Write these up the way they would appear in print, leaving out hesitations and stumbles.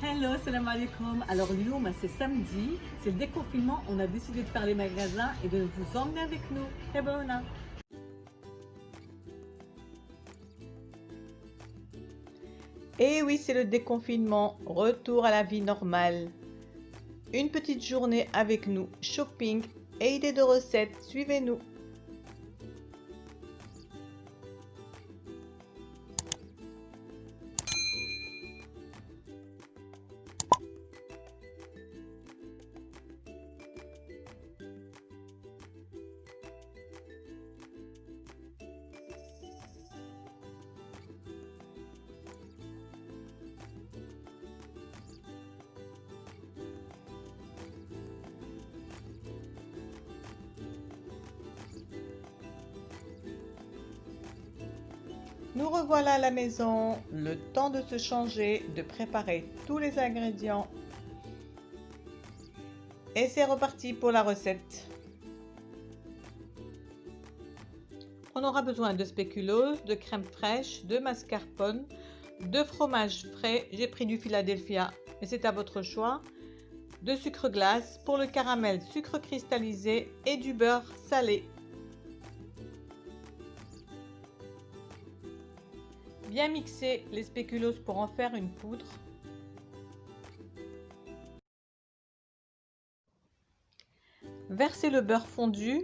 Hello, salam alaikum. Alors Lyoum, c'est samedi, c'est le déconfinement, on a décidé de faire les magasins et de vous emmener avec nous. Et bon, Et oui, c'est le déconfinement, retour à la vie normale. Une petite journée avec nous, shopping et idées de recettes, suivez-nous. Nous revoilà à la maison, le temps de se changer, de préparer tous les ingrédients. Et c'est reparti pour la recette. On aura besoin de spéculoos, de crème fraîche, de mascarpone, de fromage frais, j'ai pris du Philadelphia, mais c'est à votre choix, de sucre glace, pour le caramel, sucre cristallisé et du beurre salé. Bien mixer les spéculoos pour en faire une poudre. Versez le beurre fondu.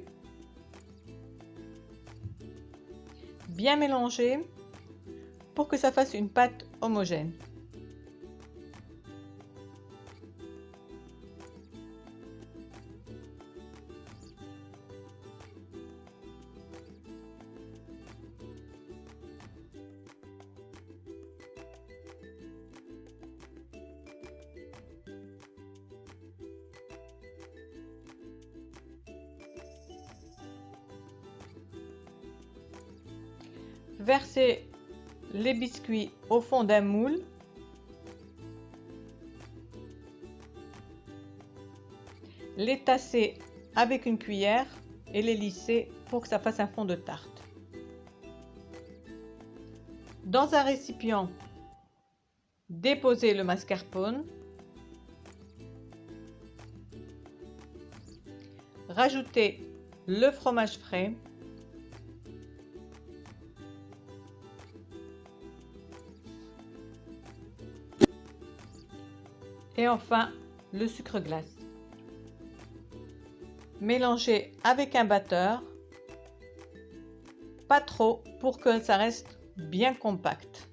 Bien mélanger pour que ça fasse une pâte homogène. Versez les biscuits au fond d'un moule. Les tasser avec une cuillère et les lisser pour que ça fasse un fond de tarte. Dans un récipient, déposez le mascarpone. Rajoutez le fromage frais. Et enfin, le sucre glace. Mélangez avec un batteur, pas trop pour que ça reste bien compact.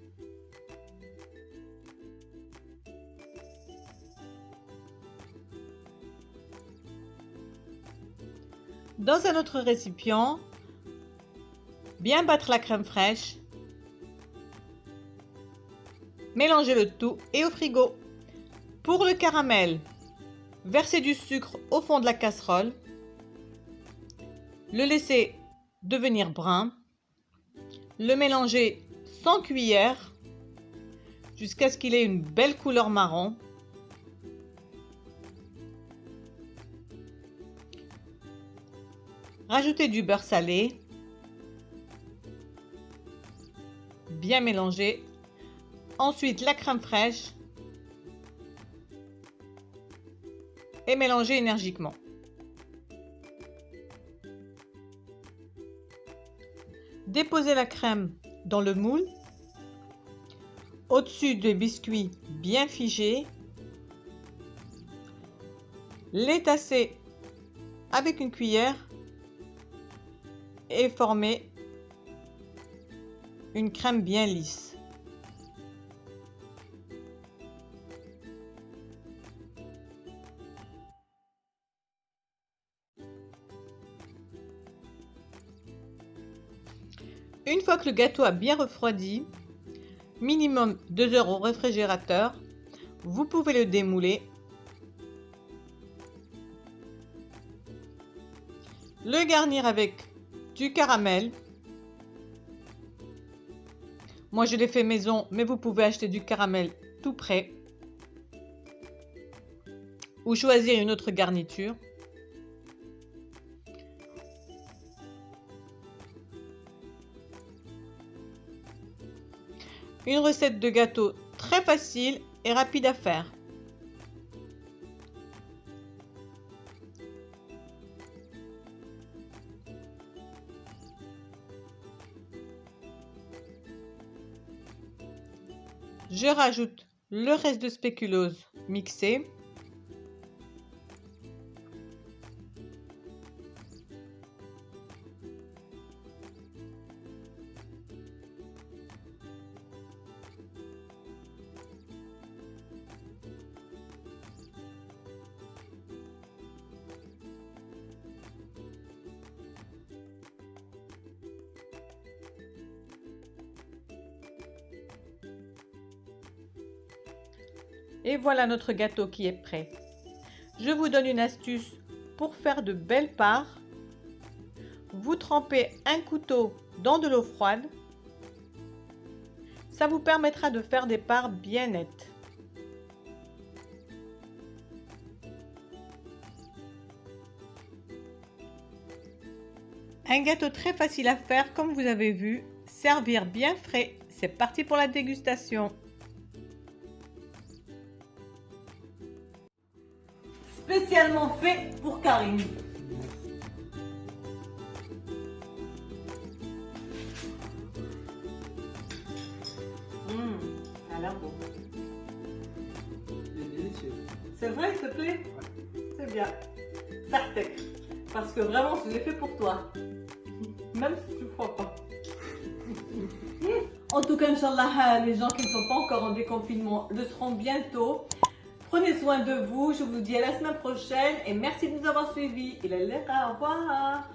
Dans un autre récipient, bien battre la crème fraîche. Mélangez le tout et au frigo. Pour le caramel, versez du sucre au fond de la casserole. Le laisser devenir brun. Le mélanger sans cuillère jusqu'à ce qu'il ait une belle couleur marron. Rajoutez du beurre salé. Bien mélanger. Ensuite, la crème fraîche. Et mélanger énergiquement. Déposez la crème dans le moule, au-dessus des biscuits bien figés. Les tasser avec une cuillère et former une crème bien lisse. Une fois que le gâteau a bien refroidi, minimum 2 heures au réfrigérateur, vous pouvez le démouler. Le garnir avec du caramel. Moi je l'ai fait maison, mais vous pouvez acheter du caramel tout prêt. Ou choisir une autre garniture. Une recette de gâteau très facile et rapide à faire. Je rajoute le reste de spéculoos mixé. Et voilà notre gâteau qui est prêt. Je vous donne une astuce pour faire de belles parts. Vous trempez un couteau dans de l'eau froide. Ça vous permettra de faire des parts bien nettes. Un gâteau très facile à faire comme vous avez vu. Servir bien frais. C'est parti pour la dégustation. Spécialement fait pour Karim. Ça a l'air bon. Il est délicieux. C'est vrai, s'il te plaît? C'est bien. Certain. Parce que vraiment, je l'ai fait pour toi. Même si tu ne crois pas. En tout cas, Inch'Allah, les gens qui ne sont pas encore en déconfinement le seront bientôt. Prenez soin de vous. Je vous dis à la semaine prochaine et merci de nous avoir suivis. Au revoir.